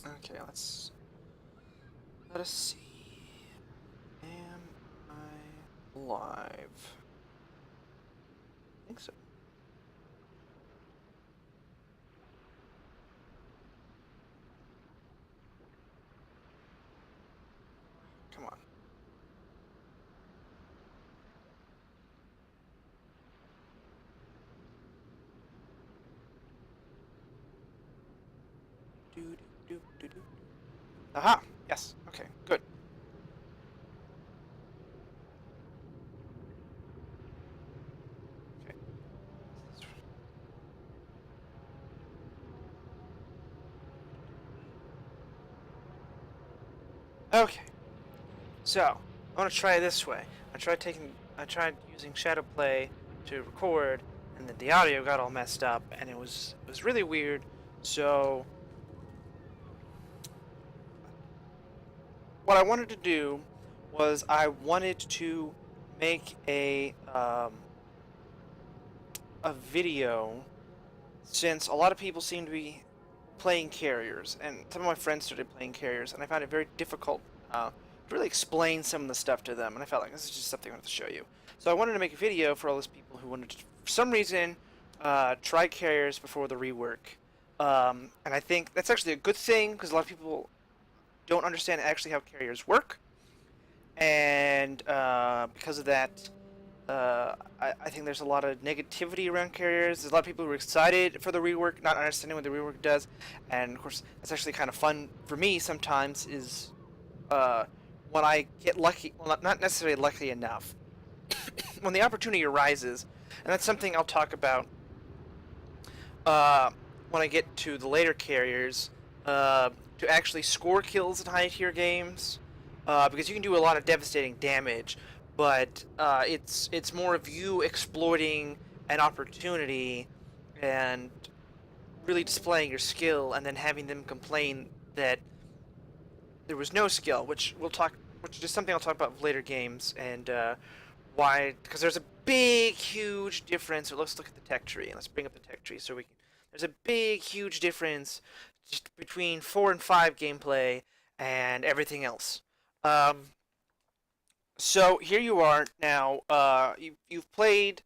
Okay, let us see. Am I live? I think so. Come on. Do do do do do. Aha! Yes. Okay. Good. Okay. Okay. So I want to try it this way. I tried using Shadowplay to record, and then the audio got all messed up, and it was really weird. So what I wanted to do was I wanted to make a video, since a lot of people seem to be playing carriers, and some of my friends started playing carriers, and I found it very difficult to really explain some of the stuff to them, and I felt like this is just something I wanted to show you. So I wanted to make a video for all those people who wanted to, for some reason, try carriers before the rework. And I think that's actually a good thing, because a lot of people don't understand actually how carriers work, and because of that, I think there's a lot of negativity around carriers. There's a lot of people who are excited for the rework, not understanding what the rework does, and of course, that's actually kind of fun for me sometimes. Is uh, when I get lucky, well, not necessarily lucky enough, when the opportunity arises, and that's something I'll talk about uh, when I get to the later carriers, to actually score kills in high tier games, because you can do a lot of devastating damage, but it's more of you exploiting an opportunity and really displaying your skill, and then having them complain that there was no skill, which is something I'll talk about with later games, and why, because there's a big, huge difference. So let's look at the tech tree, and let's bring up the tech tree so we can. There's a big, huge difference just between 4 and 5 gameplay and everything else. Um, so here you are now. You've played.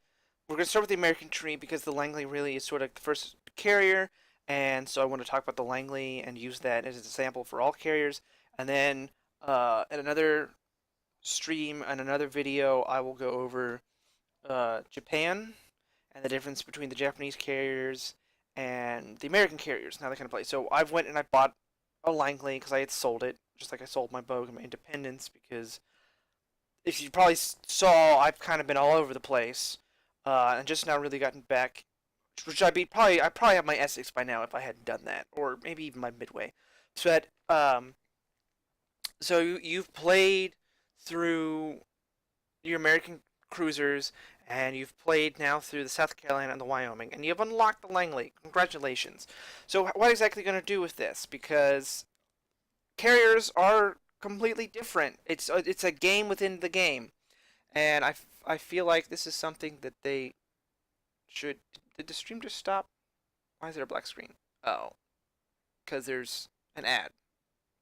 We're gonna start with the American tree because the Langley really is sort of the first carrier, and so I want to talk about the Langley and use that as a sample for all carriers. And then at another stream and another video, I will go over Japan and the difference between the Japanese carriers and the American carriers and how they kind of play. So I went and I bought a Langley because I had sold it, just like I sold my Bogue and my Independence, because if you probably saw, I've kind of been all over the place, and just now really gotten back, which I probably have my Essex by now if I hadn't done that, or maybe even my Midway. So that so you've played through your American cruisers, and you've played now through the South Carolina and the Wyoming, and you've unlocked the Langley. Congratulations. So what exactly going to do with this? Because carriers are completely different. It's a game within the game, and I feel like this is something that they should. Did the stream just stop? Why is there a black screen? Oh, because there's an ad.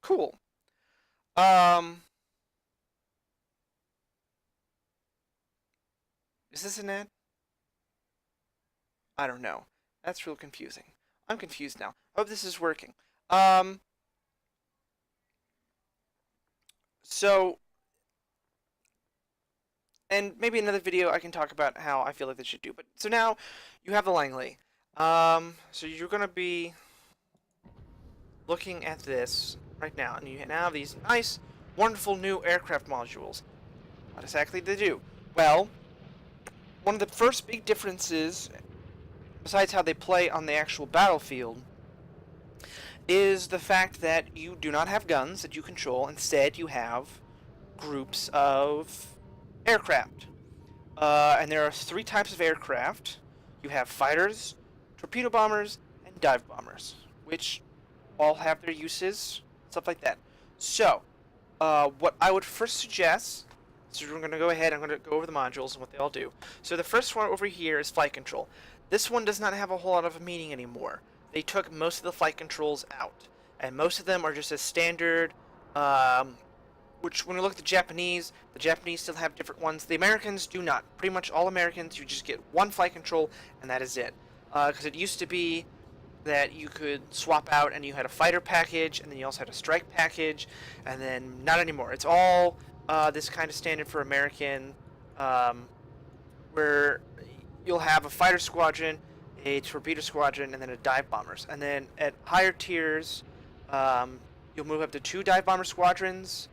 Cool. Um, is this an ad? I don't know. That's real confusing. I'm confused now. I hope this is working. Um, so, and maybe another video I can talk about how I feel like they should do. But so now you have the Langley. So you're gonna be looking at this right now, and you now have these nice, wonderful new aircraft modules. What exactly do they do? Well, one of the first big differences, besides how they play on the actual battlefield, is the fact that you do not have guns that you control. Instead, you have groups of aircraft. And there are 3 types of aircraft. You have fighters, torpedo bombers, and dive bombers, which all have their uses, stuff like that. So, what I would first suggest, so we're going to go ahead, I'm going to go over the modules and what they all do. So the first one over here is flight control. This one does not have a whole lot of meaning anymore. They took most of the flight controls out. and most of them are just a standard. Which, when we look at the Japanese still have different ones. The Americans do not. Pretty much all Americans, you just get one flight control, and that is it. Because it used to be that you could swap out, and you had a fighter package, and then you also had a strike package, and then not anymore. It's all this kind of standard for American, where you'll have a fighter squadron, a torpedo squadron, and then a dive bombers. And then at higher tiers, you'll move up to 2 dive bomber squadrons.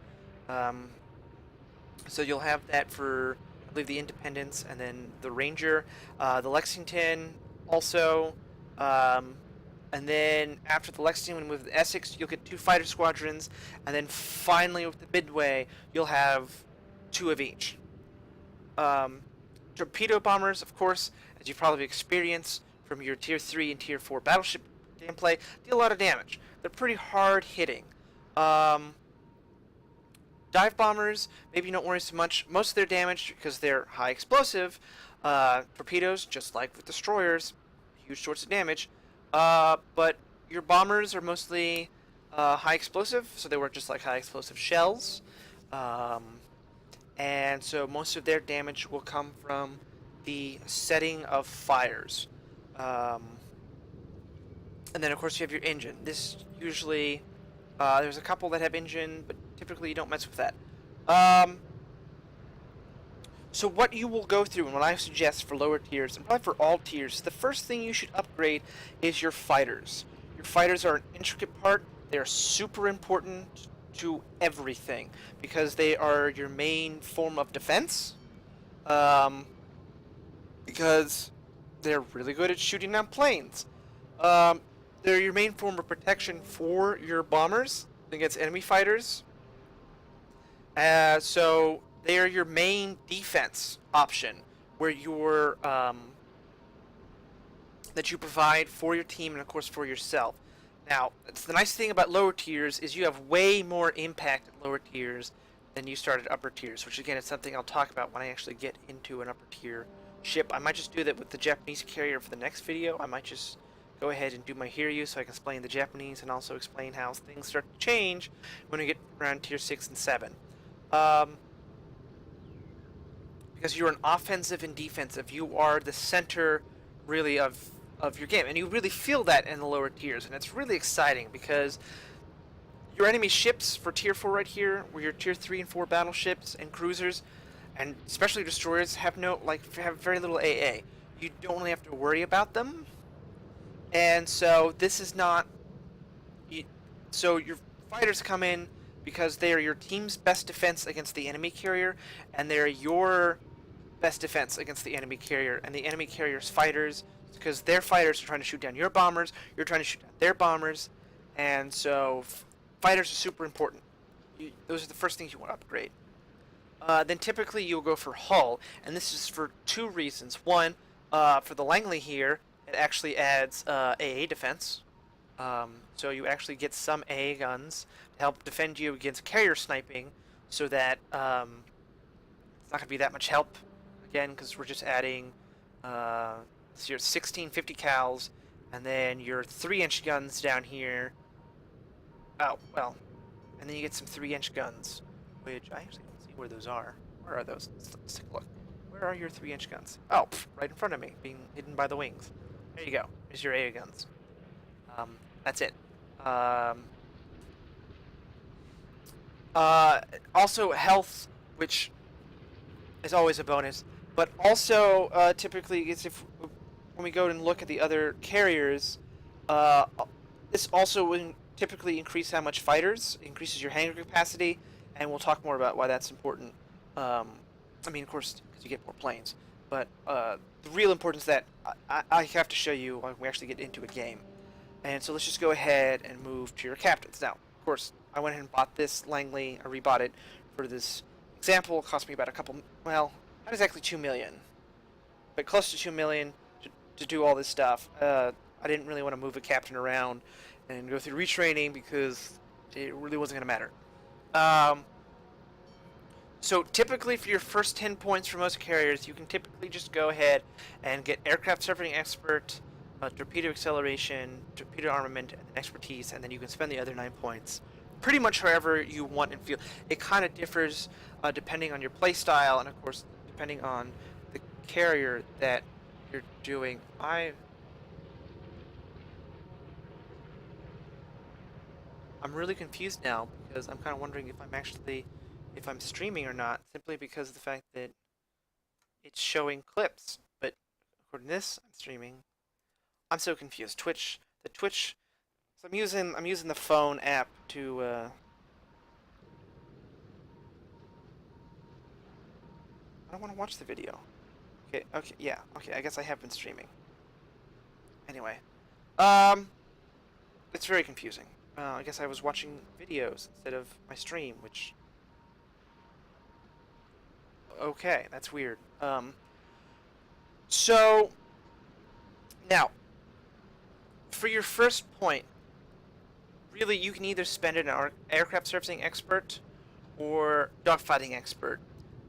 So you'll have that for, I believe, the Independence, and then the Ranger, the Lexington also. And then after the Lexington, when we move to the Essex, you'll get 2 fighter squadrons, and then finally with the Midway, you'll have 2 of each. Torpedo bombers, of course, as you've probably experienced from your Tier 3 and Tier 4 battleship gameplay, deal a lot of damage. They're pretty hard hitting. Dive bombers, maybe you don't worry so much. Most of their damage, because they're high explosive, torpedoes, just like with destroyers, huge sorts of damage. But your bombers are mostly high explosive, so they work just like high explosive shells. And so most of their damage will come from the setting of fires. And then, of course, you have your engine. This usually, there's a couple that have engine, but typically you don't mess with that. So what you will go through, and what I suggest for lower tiers, and probably for all tiers, the first thing you should upgrade is your fighters. Your fighters are an intricate part. They are super important to everything, because they are your main form of defense. Because they're really good at shooting down planes. They're your main form of protection for your bombers against enemy fighters. So they are your main defense option, where you're that you provide for your team and of course for yourself. Now, it's the nice thing about lower tiers is you have way more impact at lower tiers than you start at upper tiers, which again is something I'll talk about when I actually get into an upper tier ship. I might just do that with the Japanese carrier for the next video. I might just go ahead and do my Hiryu so I can explain the Japanese and also explain how things start to change when we get around tier 6 and 7. Because you're an offensive and defensive. You are the center, really, of your game. And you really feel that in the lower tiers. And it's really exciting because your enemy ships for tier 4 right here, where your tier 3 and 4 battleships and cruisers, and especially destroyers, have very little AA. You don't really have to worry about them. And so this is not... So your fighters come in because they are your team's best defense against the enemy carrier, and they're your best defense against the enemy carrier, and the enemy carrier's fighters, because their fighters are trying to shoot down your bombers, you're trying to shoot down their bombers, and so fighters are super important. Those are the first things you want to upgrade. Then typically you'll go for hull, and this is for 2 reasons. One, for the Langley here, it actually adds AA defense. So you actually get some AA guns to help defend you against carrier sniping, so that it's not going to be that much help. Again, because we're just adding so your 1650 cals, and then your 3-inch guns down here. Oh, well, and then you get some 3-inch guns, which I actually don't see where those are. Where are those? Let's take a look. Where are your 3-inch guns? Oh, right in front of me, being hidden by the wings. There you go. There's your AA guns. That's it. Also health, which is always a bonus, but also typically it's when we go and look at the other carriers, this also will typically increase how much fighters, increases your hangar capacity, and we'll talk more about why that's important. I mean, of course, because you get more planes, but the real importance that I have to show you when we actually get into a game. And so let's just go ahead and move to your captains. Now, of course, I went ahead and bought this Langley. I rebought it for this example. It cost me about well, not exactly 2 million, but close to 2 million to do all this stuff. I didn't really want to move a captain around and go through retraining because it really wasn't going to matter. So typically for your first 10 points for most carriers, you can typically just go ahead and get Aircraft Surveying Expert, torpedo acceleration, torpedo armament, and expertise, and then you can spend the other 9 points pretty much however you want and feel. It kind of differs depending on your playstyle, and of course depending on the carrier that you're doing. I'm really confused now because I'm kind of wondering if I'm streaming or not, simply because of the fact that it's showing clips. But according to this, I'm streaming. I'm so confused. The Twitch. So I'm using the phone app to. I don't want to watch the video. Okay, yeah, okay. I guess I have been streaming. Anyway, um, it's very confusing. I guess I was watching videos instead of my stream, which. Okay, that's weird. So now, for your first point, really you can either spend it on aircraft servicing expert or dogfighting expert.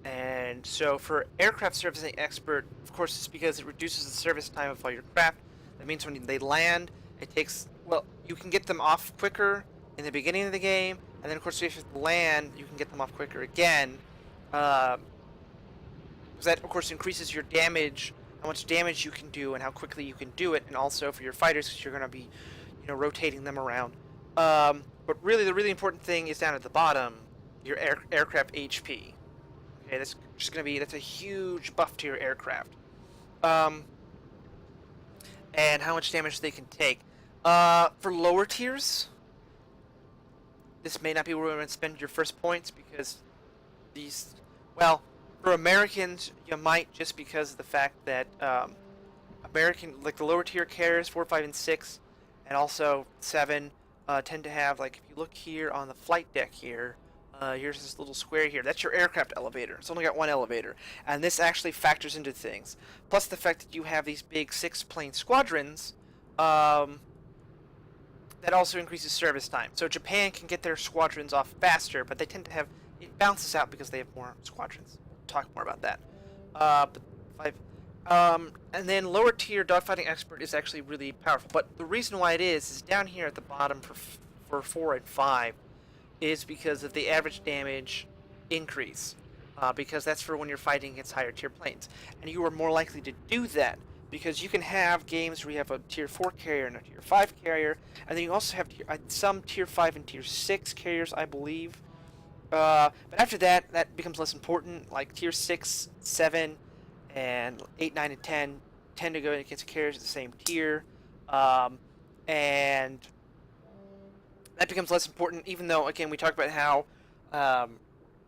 And so for aircraft servicing expert, of course, it's because it reduces the service time of all your craft. That means when they land, it takes, well, you can get them off quicker in the beginning of the game, and then of course if you land, you can get them off quicker again. Because that of course increases your damage, how much damage you can do, and how quickly you can do it, and also for your fighters, because you're going to be, rotating them around. But really, the really important thing is down at the bottom, your aircraft HP. Okay, that's a huge buff to your aircraft. And how much damage they can take. For lower tiers, this may not be where you want to spend your first points, because for Americans, you might, just because of the fact that like the lower tier carriers, 4, 5, and 6, and also 7, tend to have, like, if you look here on the flight deck here, here's this little square here. That's your aircraft elevator. It's only got one elevator. And this actually factors into things. Plus the fact that you have these big 6-plane squadrons, that also increases service time. So Japan can get their squadrons off faster, but they tend to have... It balances out because they have more squadrons. We'll talk more about that. And then lower tier dogfighting expert is actually really powerful. But the reason why it is down here at the bottom for 4 and 5, is because of the average damage increase, because that's for when you're fighting against higher tier planes, and you are more likely to do that because you can have games where you have a tier 4 carrier and a tier 5 carrier, and then you also have some tier 5 and tier 6 carriers, I believe. But after that, that becomes less important. Like tier 6, 7, and 8, 9, and 10 tend to go against carriers at the same tier, and that becomes less important, even though, again, we talked about how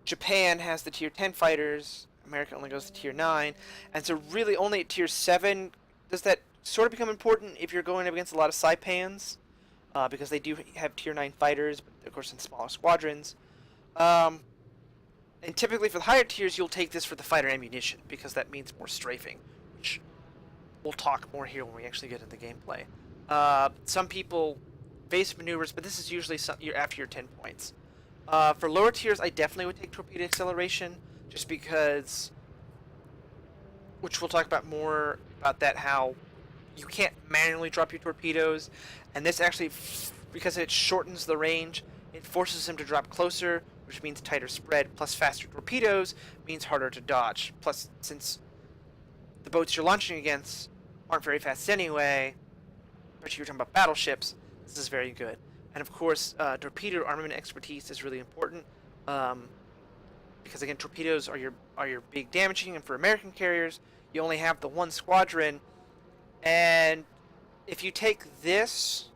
Japan has the tier 10 fighters, America only goes to tier 9, and so really only at tier 7 does that sort of become important if you're going up against a lot of Saipans, because they do have tier 9 fighters, but of course in smaller squadrons. And typically for the higher tiers, you'll take this for the fighter ammunition, because that means more strafing, which we'll talk more here when we actually get into the gameplay. Some people... base maneuvers, but this is usually after your 10 points. For lower tiers, I definitely would take torpedo acceleration, just because, which we'll talk about more about that, how you can't manually drop your torpedoes, and this actually, because it shortens the range, it forces them to drop closer, which means tighter spread, plus faster torpedoes means harder to dodge. Plus, since the boats you're launching against aren't very fast anyway, but you're talking about battleships, this is very good. And of course, torpedo armament expertise is really important, because again, torpedoes are your big damaging, and for American carriers, you only have the one squadron, and if you take this,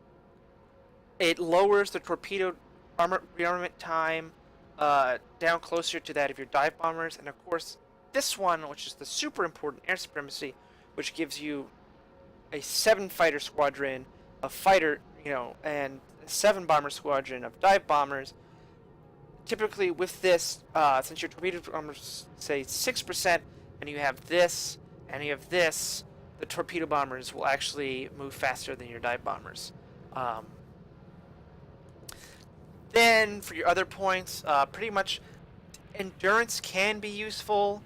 it lowers the torpedo rearmament time down closer to that of your dive bombers, and of course, this one, which is the super important air supremacy, which gives you a 7 fighter squadron of fighter, and a 7 bomber squadron of dive bombers. Typically with this, since your torpedo bombers say 6%, and you have this, and you have this, the torpedo bombers will actually move faster than your dive bombers. Then for your other points, pretty much endurance can be useful,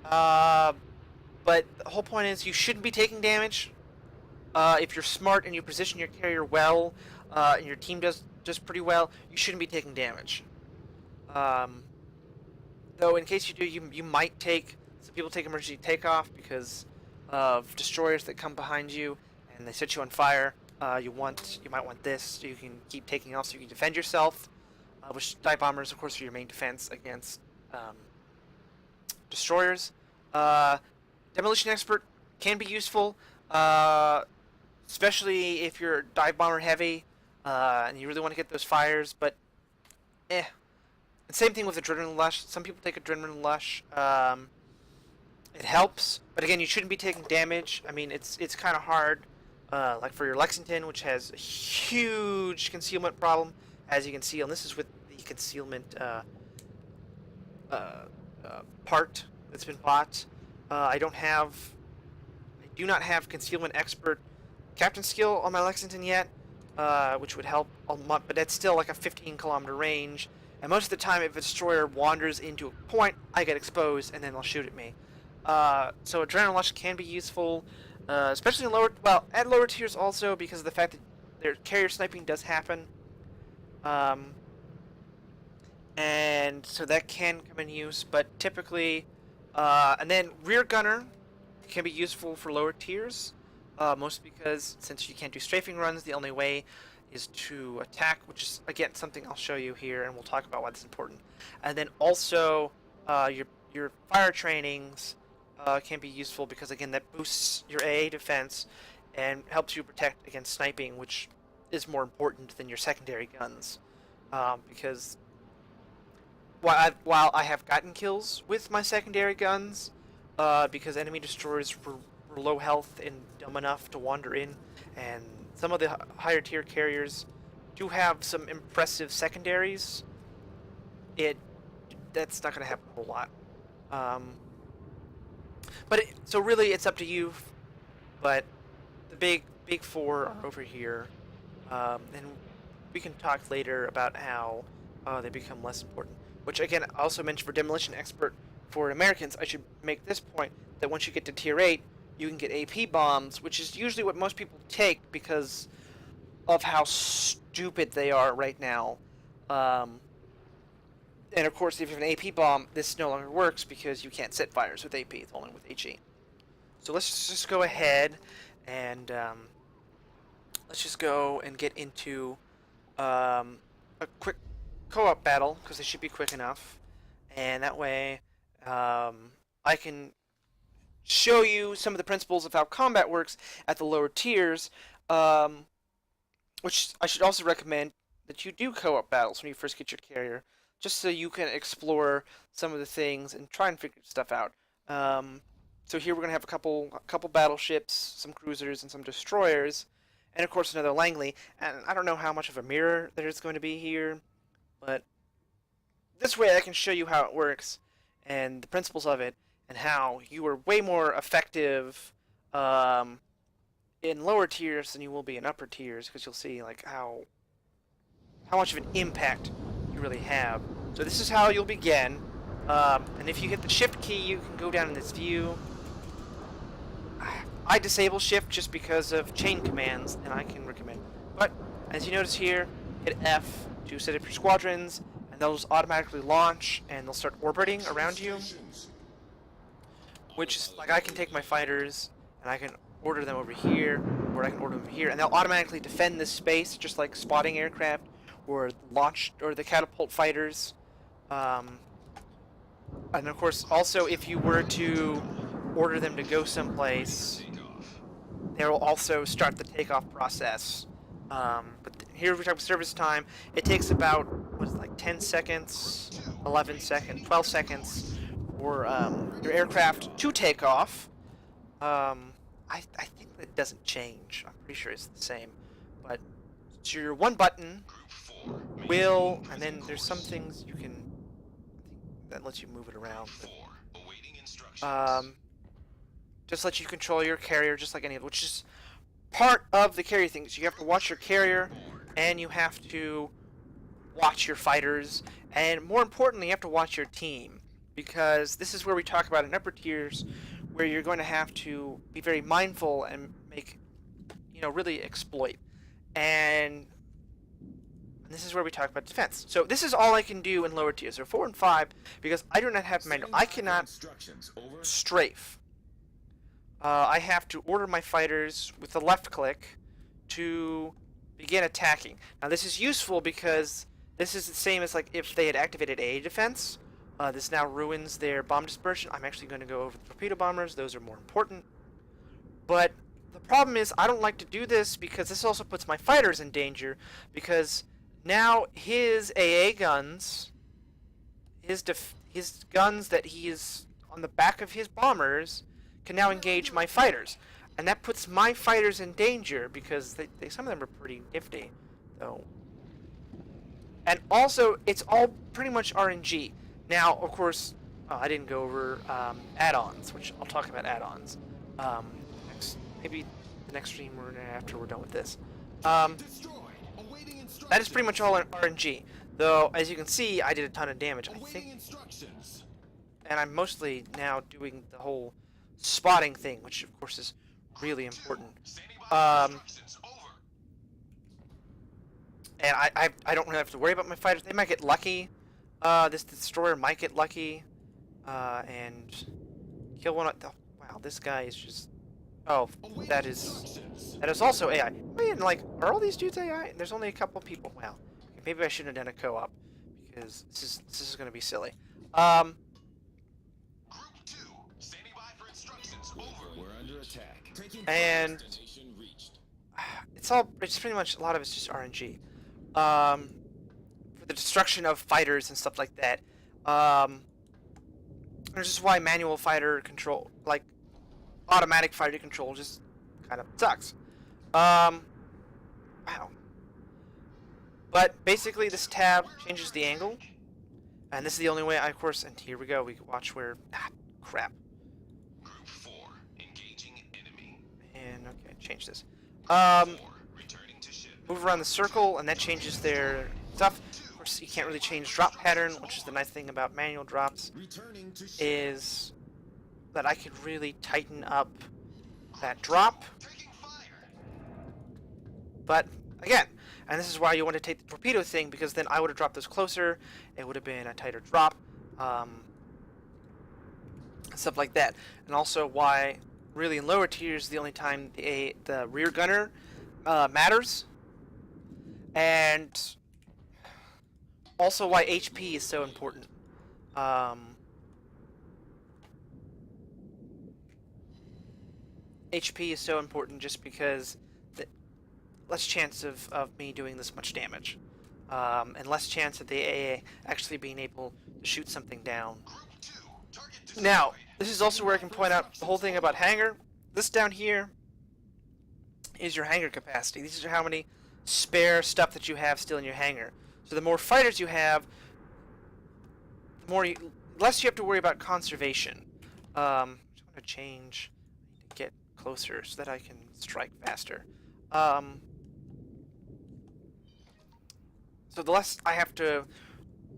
but the whole point is you shouldn't be taking damage. if you're smart and you position your carrier well, and your team does just pretty well, you shouldn't be taking damage. Though in case you do, you might take, some people take emergency takeoff because of destroyers that come behind you and they set you on fire. You might want this so you can keep taking off so you can defend yourself. Which dive bombers, of course, are your main defense against destroyers. Demolition expert can be useful, especially if you're dive bomber heavy and you really want to get those fires. But And same thing with adrenaline lush. Some people take adrenaline lush. It helps, but again, you shouldn't be taking damage. I mean, it's kind of hard. Like for your Lexington, which has a huge concealment problem, as you can see, and this is with the concealment part that's been bought. I do not have concealment expert captain skill on my Lexington yet, which would help a lot, but that's still like a 15-kilometer range. And most of the time, if a destroyer wanders into a point, I get exposed, and then they'll shoot at me. So Adrenaline Lush can be useful, especially in at lower tiers also, because of the fact that their carrier sniping does happen. And so that can come in use, but typically, and then Rear Gunner can be useful for lower tiers, mostly because since you can't do strafing runs, the only way is to attack, which is again something I'll show you here, and we'll talk about why that's important. And then also your fire trainings can be useful because again that boosts your AA defense and helps you protect against sniping, which is more important than your secondary guns. Because while I have gotten kills with my secondary guns, because enemy destroyers were low health and dumb enough to wander in, and some of the higher tier carriers do have some impressive secondaries. That's not going to happen a whole lot. So really, it's up to you. But the big four are over here, and we can talk later about how they become less important. Which again, I also mentioned for Demolition Expert for Americans. I should make this point that once you get to tier 8, you can get AP bombs, which is usually what most people take because of how stupid they are right now. And of course, if you have an AP bomb, this no longer works because you can't set fires with AP. It's only with HE. So let's just go ahead and let's just go and get into a quick co-op battle because they should be quick enough, and that way I can show you some of the principles of how combat works at the lower tiers, which I should also recommend that you do co-op battles when you first get your carrier, just so you can explore some of the things and try and figure stuff out. So here we're going to have a couple battleships, some cruisers, and some destroyers, and of course another Langley. And I don't know how much of a mirror there's going to be here, but this way I can show you how it works and the principles of it, and how you are way more effective in lower tiers than you will be in upper tiers, because you'll see like how much of an impact you really have. So this is how you'll begin, and if you hit the shift key, you can go down in this view. I disable shift just because of chain commands, and I can recommend. But as you notice here, hit F to set up your squadrons, and they'll just automatically launch, and they'll start orbiting around you. Which is, like, I can take my fighters, and I can order them over here, or I can order them over here, and they'll automatically defend this space, just like spotting aircraft, or the catapult fighters. And of course, also, if you were to order them to go someplace, they will also start the takeoff process. But here we talk about service time. It takes about, 10 seconds, 11 seconds, 12 seconds for your aircraft to take off. I think that doesn't change. I'm pretty sure it's the same. But so your one button will, and then there's some things you can, that lets you move it around. But, just lets you control your carrier just like any other, which is part of the carrier things. You have to watch your carrier, and you have to watch your fighters, and more importantly, you have to watch your team, because this is where we talk about in upper tiers, where you're going to have to be very mindful and make really exploit. And this is where we talk about defense. So this is all I can do in lower tiers. So 4 and 5, because I do not have manual. I cannot strafe. I have to order my fighters with the left click to begin attacking. Now this is useful because this is the same as like if they had activated AA defense. This now ruins their bomb dispersion. I'm actually going to go over the torpedo bombers. Those are more important. But the problem is I don't like to do this because this also puts my fighters in danger, because now his AA guns, his guns that he is on the back of his bombers, can now engage my fighters. And that puts my fighters in danger because some of them are pretty nifty, though. And also, it's all pretty much RNG. Now, of course, I didn't go over add-ons, which I'll talk about add-ons. Maybe the next stream or after we're done with this. That is pretty much all RNG. Though, as you can see, I did a ton of damage, I think. And I'm mostly now doing the whole spotting thing, which of course is really important. And I don't really have to worry about my fighters. They might get lucky. This destroyer might get lucky, and kill one. Wow, this guy is just. Oh, that is also AI. Man, like, are all these dudes AI? There's only a couple people. Wow. Maybe I shouldn't have done a co-op because this is going to be silly. Group 2, standing by for instructions. Over. We're under attack. And it's pretty much, a lot of it's just RNG. For the destruction of fighters and stuff like that. This is why manual fighter control, like automatic fighter control, just kind of sucks. Wow. But basically, this tab changes the angle, and this is the only way. Of course, and here we go. We can watch where. Crap. Group 4, engaging enemy. And okay, change this. 4, returning to ship. Move around the circle, and that changes their stuff. Of course, you can't really change drop pattern, which is the nice thing about manual drops, is that I could really tighten up that drop. But again, and this is why you want to take the torpedo thing, because then I would have dropped those closer. It would have been a tighter drop, stuff like that. And also why, really in lower tiers, the only time the rear gunner matters. And also why HP is so important. HP is so important just because less chance of me doing this much damage, and less chance of the AA actually being able to shoot something down. Now, this is also where I can point out the whole thing about hangar. This down here is your hangar capacity. These are how many spare stuff that you have still in your hangar. So the more fighters you have, the less you have to worry about conservation. I just want to change to get closer so that I can strike faster. So the less I have to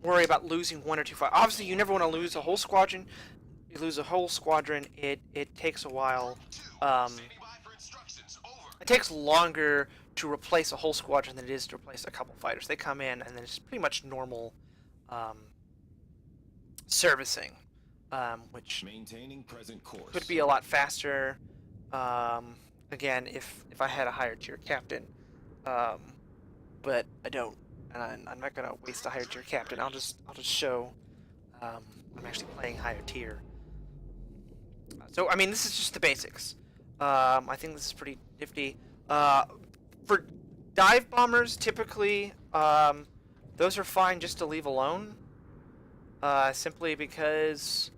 worry about losing 1 or 2 fighters. Obviously, you never want to lose a whole squadron. You lose a whole squadron, it takes a while. It takes longer to replace a whole squadron than it is to replace a couple fighters. They come in, and then it's pretty much normal servicing, which maintaining present course. could be a lot faster. Again, if I had a higher tier captain, but I don't. And I'm not gonna waste a higher tier captain. I'll just show I'm actually playing higher tier. So I mean, this is just the basics. I think this is pretty nifty. For dive bombers, typically those are fine just to leave alone. Simply because,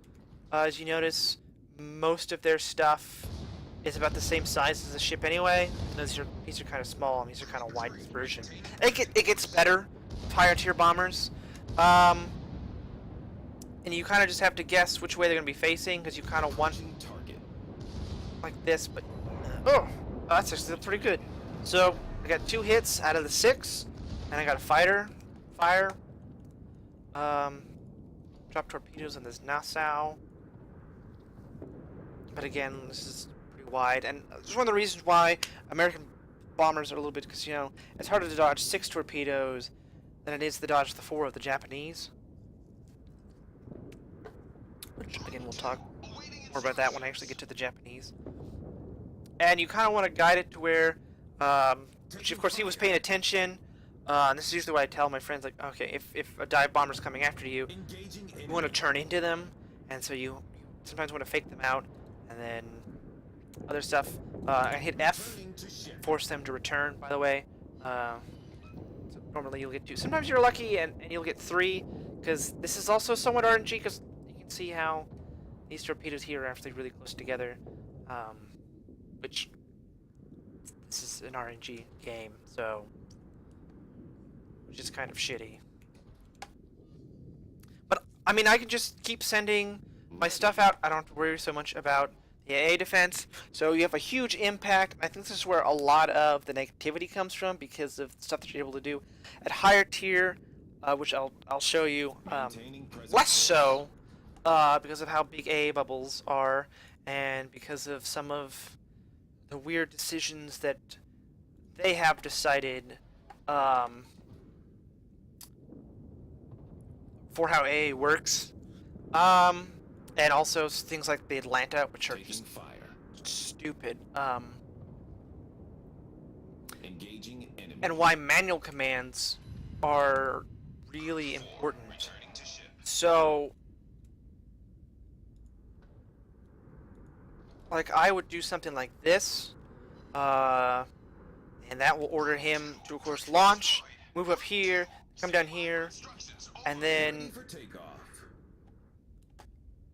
as you notice, most of their stuff is about the same size as the ship anyway. These are kind of small, and these are kind of wide dispersion. It gets better with higher tier bombers, and you kind of just have to guess which way they're going to be facing, because you kind of want like this. But that's actually pretty good. So I got 2 hits out of the 6, and I got a fighter fire. Drop torpedoes on this Nassau. But again, this is pretty wide, and this is one of the reasons why American bombers are a little bit, because, you know, it's harder to dodge 6 torpedoes than it is to dodge the 4 of the Japanese. Which, again, we'll talk more about that when I actually get to the Japanese. And you kind of want to guide it to where, which of course he was paying attention. And this is usually what I tell my friends, like, okay, if a dive bomber's coming after you, you want to turn into them, and so you sometimes want to fake them out, and then other stuff. I hit F, force them to return, by the way. So normally you'll get 2. Sometimes you're lucky and you'll get 3, because this is also somewhat RNG, because you can see how these torpedoes here are actually really close together, which this is an RNG game, so which is kind of shitty. But I mean, I can just keep sending my stuff out. I don't have to worry so much about the AA defense. So you have a huge impact. I think this is where a lot of the negativity comes from, because of the stuff that you're able to do at higher tier, which I'll show you. Less so, because of how big AA bubbles are, and because of some of the weird decisions that they have decided for how AA works. And also things like the Atlanta, which are just stupid. And why manual commands are really important. So, like, I would do something like this, and that will order him to, of course, launch, move up here, come down here, and then,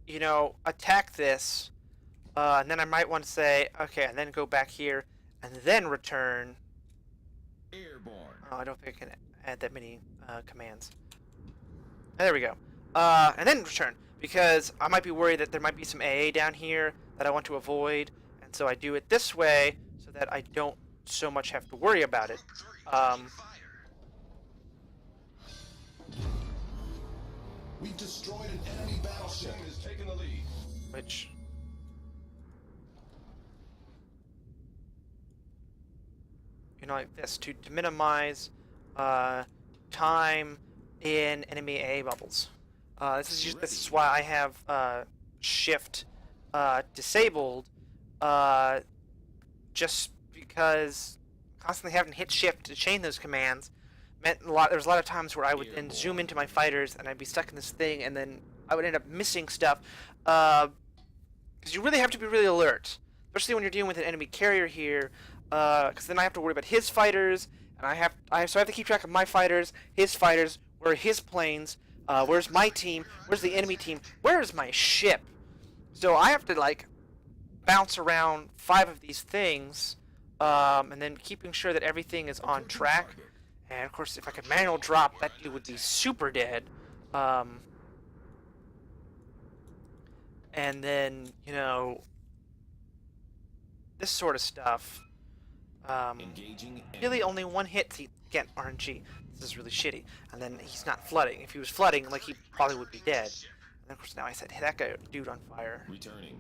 you know, attack this, and then I might want to say, okay, and then go back here, and then return. Airborne. Oh, I don't think I can add that many commands. There we go. And then return, because I might be worried that there might be some AA down here that I want to avoid, and so I do it this way so that I don't so much have to worry about it. We've destroyed an enemy battleship. Is taking the lead. Which, you know, like this, to minimize time in enemy AA bubbles. This is why I have shift disabled, just because constantly having to hit shift to chain those commands meant there's a lot of times where I would then zoom into my fighters and I'd be stuck in this thing, and then I would end up missing stuff, because you really have to be really alert, especially when you're dealing with an enemy carrier here, because then I have to worry about his fighters, and so I have to keep track of my fighters, his fighters, where are his planes, where's my team, where's the enemy team, where's my ship. So I have to, like, bounce around 5 of these things, and then keeping sure that everything is on track. And of course, if I could manual drop, that dude would be super dead. And then, you know, this sort of stuff. Really only 1 hit. Again, RNG. This is really shitty. And then he's not flooding. If he was flooding, like, he probably would be dead. And of course, now I said, hey, that guy, dude on fire. Returning.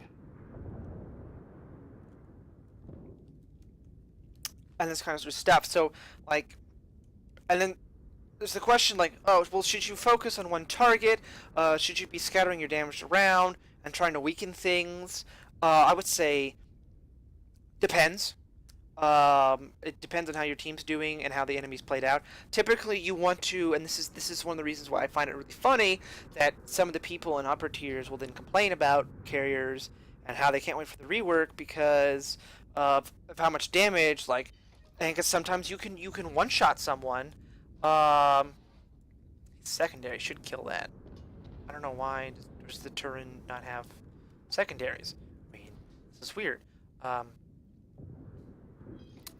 And this kind of stuff. So, like, and then there's the question, like, oh, well, should you focus on one target? Should you be scattering your damage around and trying to weaken things? I would say depends. It depends on how your team's doing and how the enemy's played out. Typically, you want to, and this is one of the reasons why I find it really funny that some of the people in upper tiers will then complain about carriers and how they can't wait for the rework because of how much damage, like, and because sometimes you can one-shot someone. Secondary should kill that. I don't know why does the Turin not have secondaries. I mean, this is weird.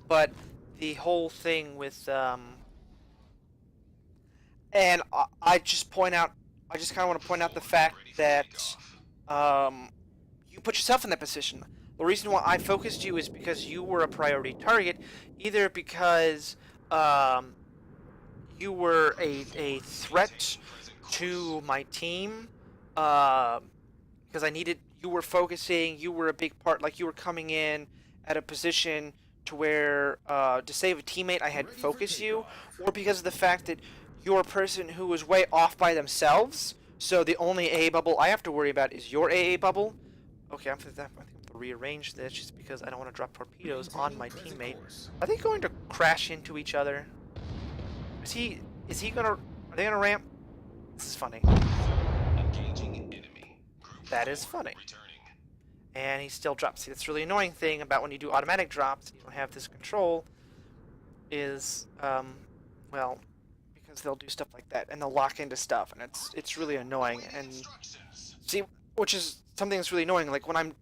But the whole thing with and I just kind of want to point out the fact that you put yourself in that position. The reason why I focused you is because you were a priority target, either because you were a threat to my team, because you were focusing, you were a big part, like you were coming in at a position to where to save a teammate I had to focus you, or because of the fact that you're a person who was way off by themselves. So the only AA bubble I have to worry about is your AA bubble. Okay, I think I'm going to rearrange this just because I don't want to drop torpedoes on my teammate. Are they going to crash into each other? Is he gonna? Are they gonna ramp? This is funny. Engaging enemy. Group That is 4 funny. returning. And he still drops. See, that's really annoying thing about when you do automatic drops, you don't have this control, is, well, because they'll do stuff like that, and they'll lock into stuff, and it's really annoying, and, see, which is something that's really annoying, like, when I'm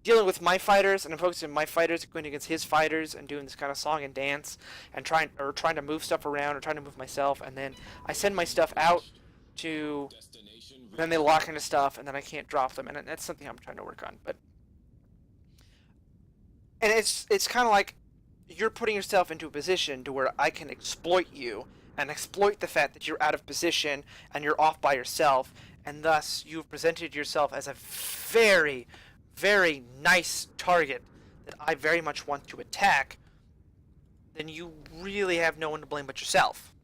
dealing with my fighters, and I'm focusing on my fighters, going against his fighters, and doing this kind of song and dance, and trying to move stuff around, or trying to move myself, and then I send my stuff out to, then they lock into stuff, and then I can't drop them, and that's something I'm trying to work on, but and it's kind of like you're putting yourself into a position to where I can exploit you and exploit the fact that you're out of position and you're off by yourself, and thus you've presented yourself as a very, very nice target that I very much want to attack. Then you really have no one to blame but yourself.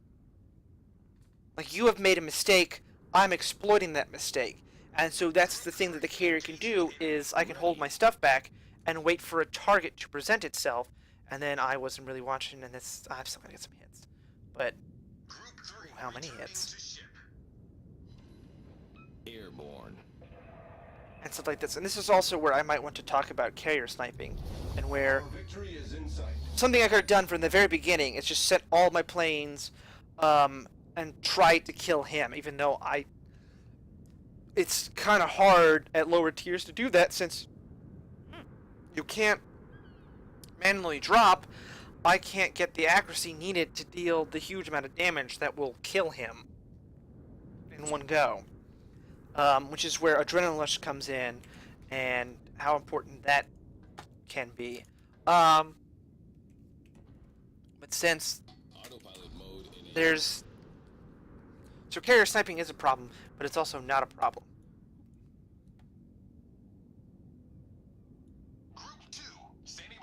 Like, you have made a mistake, I'm exploiting that mistake. And so that's the thing that the carrier can do, is I can hold my stuff back and wait for a target to present itself, and then I wasn't really watching, and I'm still gonna get some hits. But how many hits? Airborne. And stuff like this. And this is also where I might want to talk about carrier sniping, and where Victory is in sight. something I could have done from the very beginning is just set all my planes and try to kill him, even though it's kind of hard at lower tiers to do that, since you can't manually drop. I can't get the accuracy needed to deal the huge amount of damage that will kill him in one go. Which is where Adrenaline Rush comes in, and how important that can be. But since there's... So carrier sniping is a problem, but it's also not a problem.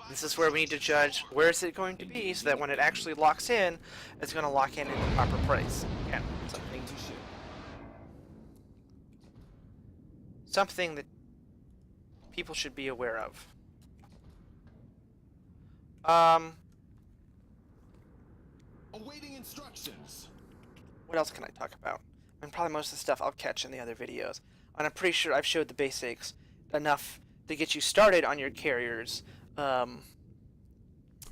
This is where we need to judge where is it going to be, so that when it actually locks in, it's going to lock in at the proper price. Again, something that people should be aware of. Awaiting instructions. What else can I talk about? I mean, probably most of the stuff I'll catch in the other videos. And I'm pretty sure I've showed the basics enough to get you started on your carriers.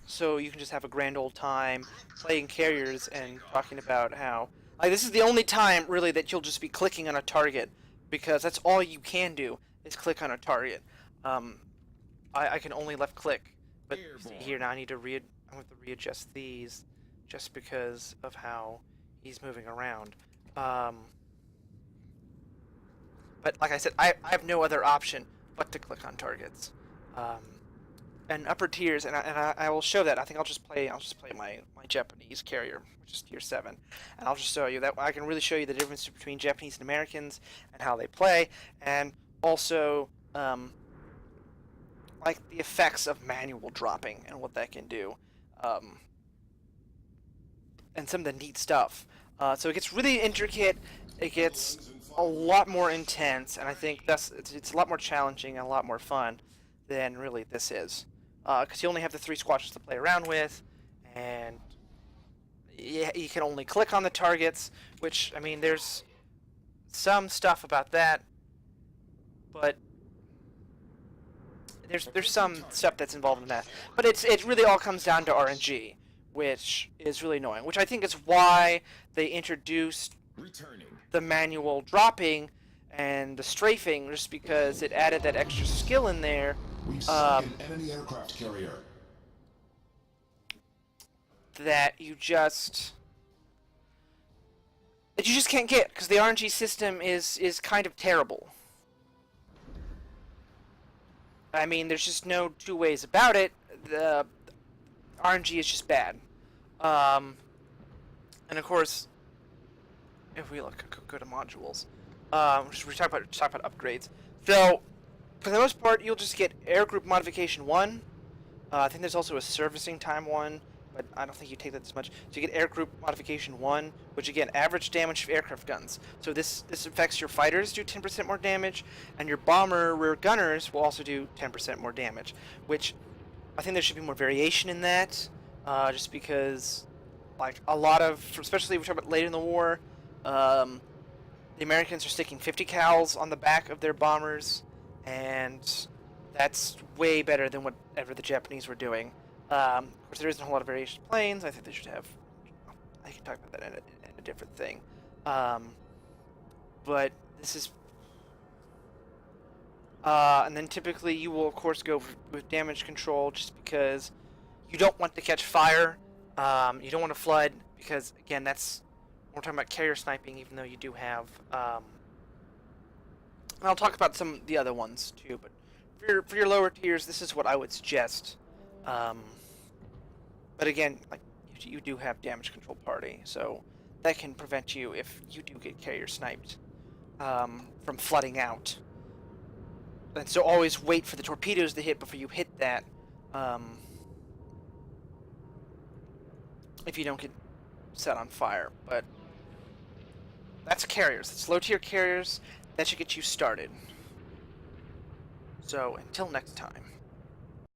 So you can just have a grand old time playing carriers and talking about how... Like, this is the only time, really, that you'll just be clicking on a target, because that's all you can do, is click on a target. I can only left click, but see here, now I need to I have to readjust these, just because of how he's moving around. But like I said, I have no other option but to click on targets. And upper tiers, and I will show that. I think I'll just play my Japanese carrier, which is tier 7, and I'll just show you that. I can really show you the difference between Japanese and Americans and how they play, and also like the effects of manual dropping and what that can do, and some of the neat stuff. So it gets really intricate. It gets a lot more intense, and I think it's a lot more challenging and a lot more fun than really this is. Because you only have the 3 squashes to play around with, and you can only click on the targets, which, I mean, there's some stuff about that, but there's some stuff that's involved in that. But it really all comes down to RNG, which is really annoying, which I think is why they introduced the manual dropping and the strafing, just because it added that extra skill in there. We've sunk an enemy aircraft carrier. That you just can't get, because the RNG system is kind of terrible. I mean, there's just no two ways about it. The RNG is just bad. And of course, if we go to modules, we talk about upgrades. So, for the most part, you'll just get Air Group Modification 1, I think there's also a servicing time one, but I don't think you take that as much. So you get air group modification 1, which again, average damage of aircraft guns. So this affects your fighters do 10% more damage, and your bomber rear gunners will also do 10% more damage, which I think there should be more variation in that, just because, like, a lot of, especially if we're talking about later in the war, the Americans are sticking 50 cals on the back of their bombers, and that's way better than whatever the Japanese were doing. Of course, there isn't a whole lot of variation of planes. I think they should have. I can talk about that in a different thing. But this is. And then typically you will, of course, go with damage control just because you don't want to catch fire. You don't want to flood because, again, that's. We're talking about carrier sniping, even though you do have. And I'll talk about some of the other ones too, but for your lower tiers, this is what I would suggest. But again, like you do have damage control party, so that can prevent you if you do get carrier sniped from flooding out. And so always wait for the torpedoes to hit before you hit that. If you don't get set on fire, but that's carriers. That's low tier carriers. That should get you started. So until next time.